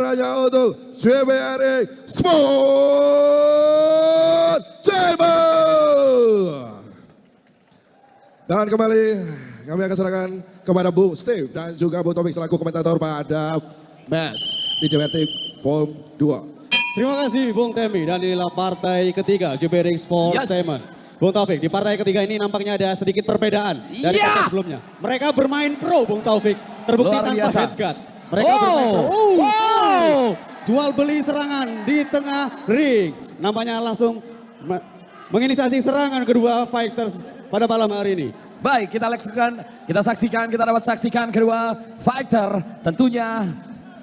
juaranya untuk JBRI Sport Chamber. Dan kembali kami akan serahkan kepada Bung Steve dan juga Bung Taufik selaku komentator pada match di JBRI Form 2. Terima kasih Bung Temi, dan inilah partai ketiga JBRI Sport Chamber. Bung Taufik, di partai ketiga ini nampaknya ada sedikit perbedaan dari partai sebelumnya. Mereka bermain pro, Bung Taufik. Terbukti tanpa headguard. Mereka bermain pro. Jual beli serangan di tengah ring. Nampaknya langsung menginisiasi serangan kedua fighters pada malam hari ini. Baik, kita dapat saksikan kedua fighter tentunya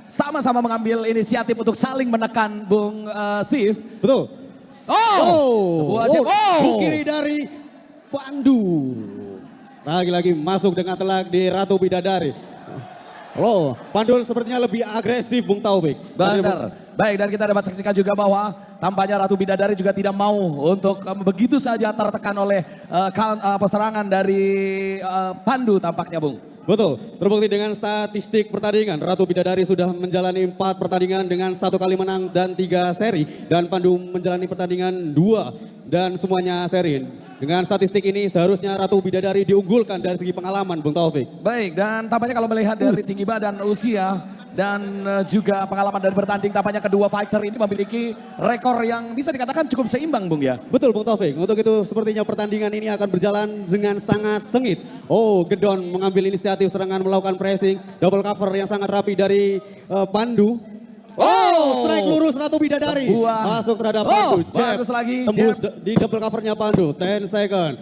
sama-sama mengambil inisiatif untuk saling menekan Bung Steve. Betul. Sebuah hook kiri dari Pandu. Lagi-lagi masuk dengan telak di Ratu Bidadari. Pandu sepertinya lebih agresif Bung Taufik. Benar. Baik, dan kita dapat saksikan juga bahwa tampaknya Ratu Bidadari juga tidak mau untuk begitu saja tertekan oleh serangan dari Pandu tampaknya Bung. Betul, terbukti dengan statistik pertandingan. Ratu Bidadari sudah menjalani 4 pertandingan dengan 1 kali menang dan 3 seri. Dan Pandu menjalani pertandingan 2 dan semuanya seri. Dengan statistik ini seharusnya Ratu Bidadari diunggulkan dari segi pengalaman Bung Taufik. Baik, dan tampaknya kalau melihat dari tinggi badan, usia, dan juga pengalaman dari bertanding, tampaknya kedua fighter ini memiliki rekor yang bisa dikatakan cukup seimbang Bung ya. Betul Bung Taufik, untuk itu sepertinya pertandingan ini akan berjalan dengan sangat sengit. Gedon mengambil inisiatif serangan, melakukan pressing, double cover yang sangat rapi dari Pandu. Strike lurus Ratu Bidadari. Masuk terhadap Pandu. Jab. Bagus lagi. Tembus di double covernya Pandu. 10 second.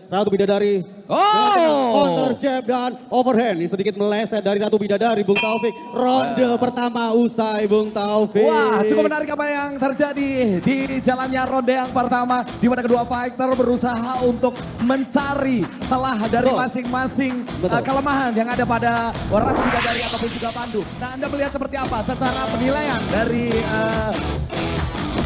Ratu Bidadari. Counter jab dan overhand. Ini sedikit meleset dari Ratu Bidadari Bung Taufik. Ronde pertama usai Bung Taufik. Wah, cukup menarik apa yang terjadi di jalannya ronde yang pertama. Di mana kedua fighter berusaha untuk mencari celah dari masing-masing kelemahan yang ada pada Ratu Bidadari ataupun juga Pandu. Nah, Anda melihat seperti apa secara penilaian dari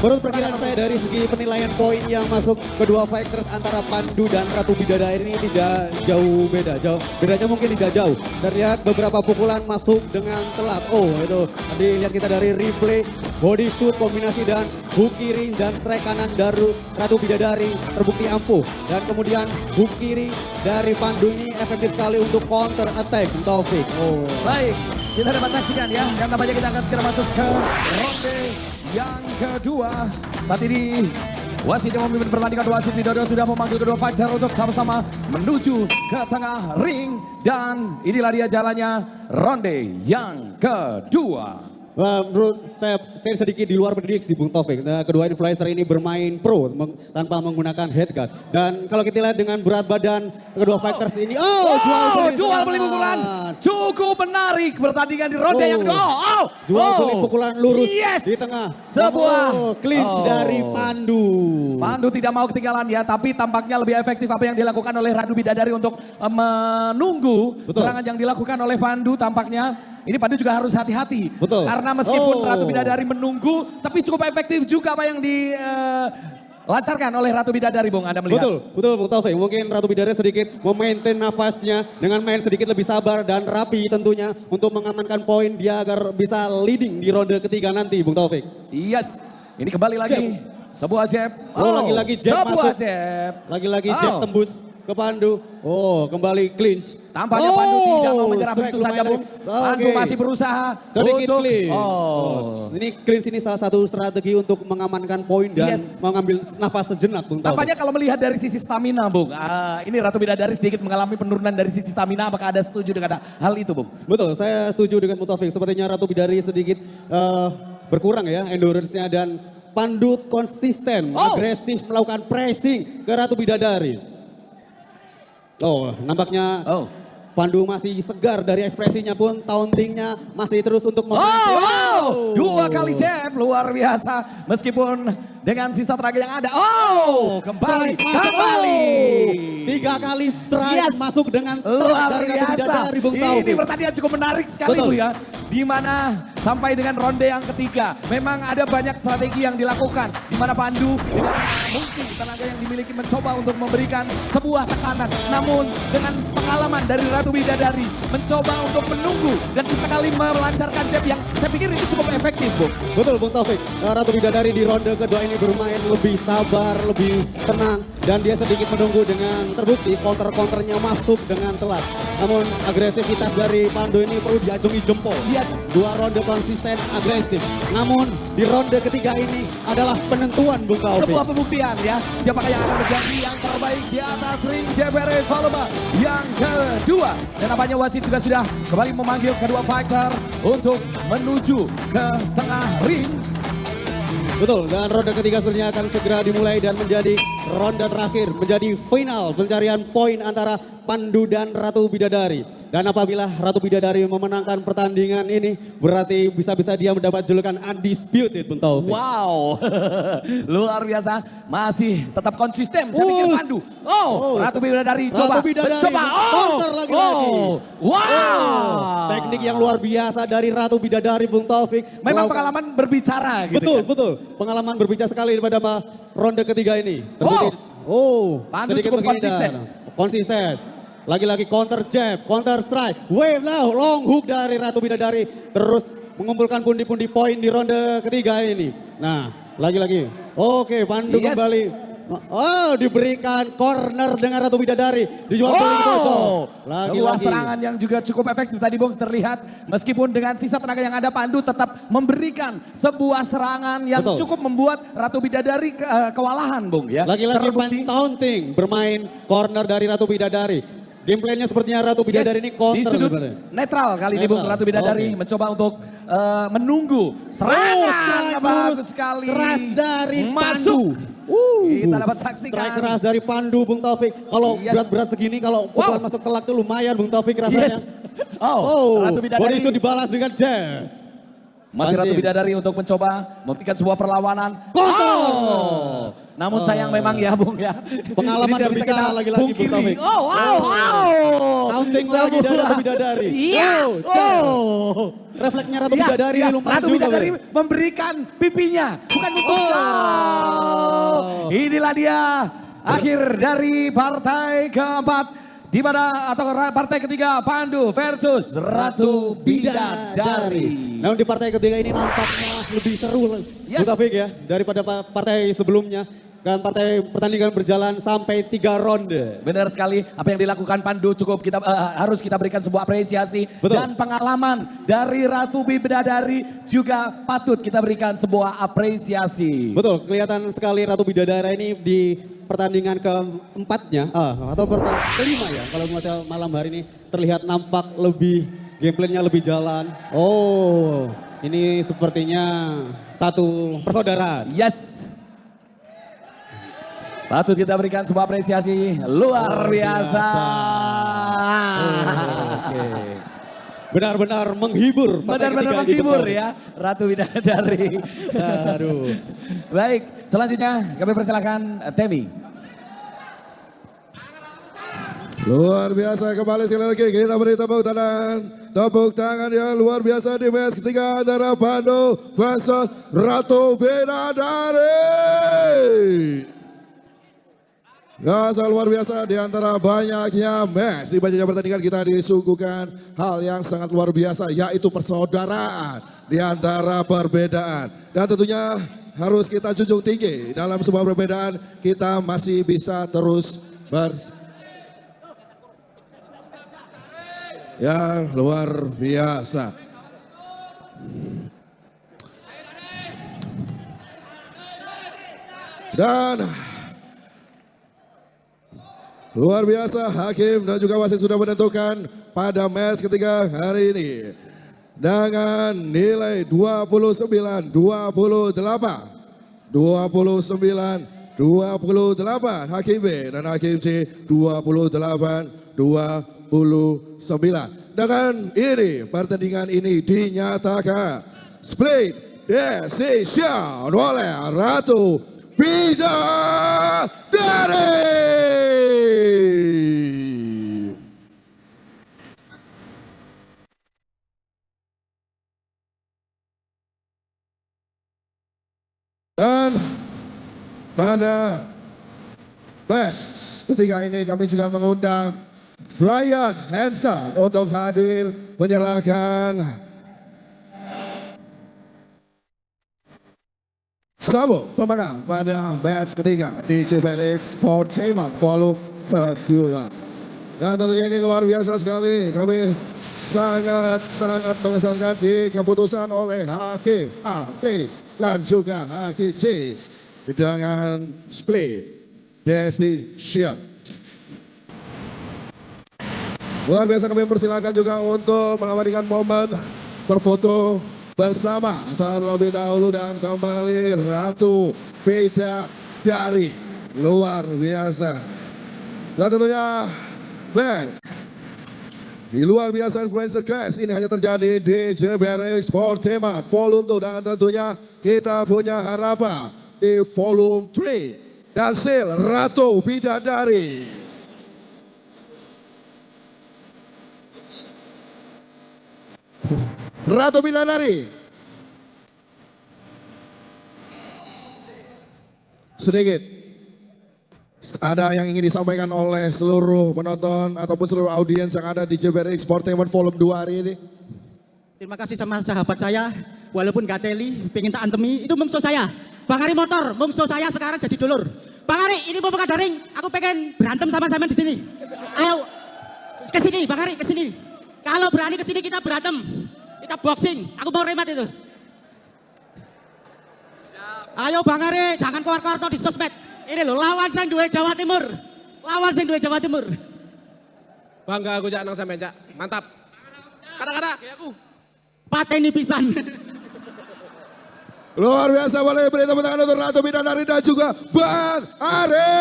menurut perkiraan saya dari segi penilaian poin yang masuk kedua fighters antara Pandu dan Ratu Bidadari ini tidak jauh beda. Bedanya mungkin tidak jauh. Terlihat beberapa pukulan masuk dengan telat. Itu dilihat kita dari replay, body shoot kombinasi dan hook kiri dan strike kanan dari Ratu Bidadari terbukti ampuh. Dan kemudian hook kiri dari Pandu ini efektif sekali untuk counter attack Taufik. Baik, kita dapat saksikan ya. Dan tampaknya kita akan segera masuk ke ronde yang kedua. Saat ini wasit yang memimpin pertandingan, wasit Widodo sudah memanggil kedua fighter untuk sama-sama menuju ke tengah ring. Dan inilah dia jalannya ronde yang kedua. Menurut saya sedikit di luar prediksi Bung Taufik. Kedua influencer ini bermain pro tanpa menggunakan headguard. Dan kalau kita lihat dengan berat badan kedua fighters ini, jual beli pukulan cukup menarik pertandingan di ronde yang kedua. Jual beli pukulan lurus di tengah. Sebuah clinch dari Pandu. Pandu tidak mau ketinggalan ya, tapi tampaknya lebih efektif apa yang dilakukan oleh Ratu Bidadari untuk menunggu serangan yang dilakukan oleh Pandu tampaknya. Ini Pandu juga harus hati-hati. Karena meskipun Ratu Bidadari menunggu, tapi cukup efektif juga apa yang dilancarkan oleh Ratu Bidadari, Bung. Anda melihat? Betul Bung Taufik. Mungkin Ratu Bidadari sedikit memaintain nafasnya dengan main sedikit lebih sabar dan rapi tentunya untuk mengamankan poin dia agar bisa leading di ronde ketiga nanti, Bung Taufik. Yes, ini kembali lagi sebuah jab. Lagi-lagi jab masuk. Lagi-lagi jab tembus ke Pandu. Kembali clinch. Tampaknya Pandu tidak mau menyerah begitu saja, Bung. Pandu masih berusaha sedikit untuk clinch. Ini clinch ini salah satu strategi untuk mengamankan poin dan mengambil nafas sejenak, Bung Taufik. Tampaknya kalau melihat dari sisi stamina, Bung. Ini Ratu Bidadari sedikit mengalami penurunan dari sisi stamina. Apakah Anda setuju dengan hal itu, Bung? Betul, saya setuju dengan Bung Taufik. Sepertinya Ratu Bidadari sedikit berkurang ya endurance-nya, dan Pandu konsisten, agresif melakukan pressing ke Ratu Bidadari. Nampaknya Pandu masih segar dari ekspresinya pun, tauntingnya masih terus untuk membantu. 2 kali jab, luar biasa. Meskipun dengan sisa tenaga yang ada. Kembali. 3 kali strike masuk dengan luar dari biasa. Bung Taufik. Ini pertandingan cukup menarik sekali Bu ya. di mana sampai dengan ronde yang ketiga memang ada banyak strategi yang dilakukan di mana Pandu dengan mungkin tenaga yang dimiliki mencoba untuk memberikan sebuah tekanan, namun dengan pengalaman dari Ratu Bidadari mencoba untuk menunggu dan sesekali melancarkan jab yang saya pikir ini cukup efektif, Bung. Betul Bung Taufik, Ratu Bidadari di ronde kedua ini bermain lebih sabar, lebih tenang, dan dia sedikit menunggu dengan terbukti counter-counternya masuk dengan telat. Namun agresivitas dari Pandu ini perlu diacungi jempol. Yes. Dua ronde konsisten agresif. Namun di ronde ketiga ini adalah penentuan Bung Taufik. Sebuah pembuktian ya, siapakah yang akan menjadi yang terbaik di atas ring JBR Volume yang kedua. Dan apanya wasit juga sudah kembali memanggil kedua fighter untuk menuju ke tengah ring. Betul, dan ronde ketiga sebenarnya akan segera dimulai dan menjadi ronde terakhir, menjadi final pencarian poin antara Pandu dan Ratu Bidadari. Dan apabila Ratu Bidadari memenangkan pertandingan ini, berarti bisa-bisa dia mendapat julukan undisputed, Bung Taufik. Wow, luar biasa, masih tetap konsisten. Saya pikir Pandu. Ratu Bidadari coba, mencoba. Counter lagi-lagi. Wow, teknik yang luar biasa dari Ratu Bidadari, Bung Taufik. memang pengalaman berbicara gitu. Betul, kan? betul. Pengalaman berbicara sekali pada ronde ketiga ini. Terbukti. Pandu sedikit cukup menghindar. Konsisten. Lagi-lagi counter jab, counter strike, wave now, long hook dari Ratu Bidadari. Terus mengumpulkan pundi-pundi poin di ronde ketiga ini. Nah, lagi-lagi. Oke, Pandu kembali. Diberikan corner dengan Ratu Bidadari. Dijual beli pojok. Sebuah serangan yang juga cukup efektif tadi Bung terlihat. Meskipun dengan sisa tenaga yang ada Pandu tetap memberikan sebuah serangan yang cukup membuat Ratu Bidadari kewalahan Bung ya. Lagi-lagi taunting bermain corner dari Ratu Bidadari. Gameplaynya sepertinya Ratu Bidadari ini counter. Di sudut netral kali ini Bung Ratu Bidadari mencoba untuk menunggu serangan bagus sekali. Keras dari masuk. Kita dapat saksikan. Strike keras dari Pandu Bung Taufik. Kalau berat-berat segini kalau pukulan masuk telak tuh lumayan Bung Taufik rasanya. Ratu Bidadari. Body itu dibalas dengan jab. Masih Ratu Bidadari untuk mencoba memberikan sebuah perlawanan. Namun sayang memang ya Bung ya. Pengalaman berbicara lagi-lagi Bung Taufik. Counting lagi dari Ratu Bidadari. Refleksnya Ratu Bidadari lumayan Ratu juga. Bidadari memberikan pipinya. Bukan inilah dia akhir dari partai keempat. Di mana atau partai ketiga Pandu versus Ratu Bidadari. Namun di partai ketiga ini nampaknya lebih seru Bung Taufik ya daripada partai sebelumnya. Dan partai pertandingan berjalan sampai 3 ronde. Benar sekali, apa yang dilakukan Pandu cukup harus kita berikan sebuah apresiasi. Betul. Dan pengalaman dari Ratu Bidadari juga patut kita berikan sebuah apresiasi. Betul, kelihatan sekali Ratu Bidadari ini di pertandingan keempatnya, atau kelima ya, kalau malam hari ini terlihat nampak lebih, gameplaynya lebih jalan. Ini sepertinya satu persaudaraan. Yes. Patut kita berikan sebuah apresiasi luar biasa. Benar-benar menghibur. Benar-benar menghibur ya Ratu Bidadari. Aduh. Baik, selanjutnya kami persilakan Temi. Luar biasa kembali sekali lagi kita beri tepuk tangan yang luar biasa di match ketiga antara Pandu versus Ratu Bidadari. Sangat luar biasa di antara banyaknya match di banyaknya pertandingan kita disuguhkan hal yang sangat luar biasa yaitu persaudaraan di antara perbedaan. Dan tentunya harus kita junjung tinggi dalam sebuah perbedaan kita masih bisa terus yang luar biasa. Dan luar biasa hakim dan juga wasit sudah menentukan pada match ketiga hari ini. Dengan nilai 29-28. 29-28 hakim B dan hakim C 28-29. Dengan ini pertandingan ini dinyatakan split decision oleh Ratu Bidadari. Dan pada match ketiga ini kami juga mengundang Brian Hansa untuk hadir menyerahkan sabuk pemenang pada match ketiga di JPX Sportainment Volume kedua. Dan tentunya ini luar biasa sekali. Kami sangat mengesankan di keputusan oleh Hakim A.P. dan juga Hakim C. Dengan split decision. Luar biasa, kami persilakan juga untuk mengabadikan momen berfoto bersama terlebih dahulu dan kembali Ratu Bidadari. Luar biasa. Dan tentunya di luar biasa influencer class ini hanya terjadi di JPX Sportainment Volume 2 dan tentunya kita punya harapan di Volume 3 Dasil Ratu Bidadari. Ratu Bidadari. Sedikit ada yang ingin disampaikan oleh seluruh penonton ataupun seluruh audiens yang ada di JPX Sportainment Volume 2 hari ini. Terima kasih sama sahabat saya, walaupun gak teli, pengen tak antemi, itu musuh saya. Bang Ari motor, musuh saya sekarang jadi dulur. Bang Ari, ini mau buka daring, aku pengen berantem sama-sama di sini. Ayo, ke sini, Bang Ari, ke sini. Kalau berani ke sini kita berantem, kita boxing, aku mau remat itu. Ayo Bang Ari, jangan keluar-keluar di sosmed. Ini loh, lawan sing duwe Jawa Timur. Lawan sing duwe Jawa Timur. Bangga aku cak nang sampean cak. Mantap. Kata-kata kayak aku. Pateni pisan. Luar biasa, boleh beri tepuk tangan untuk Ratu Bidadari dan juga Bang Ari.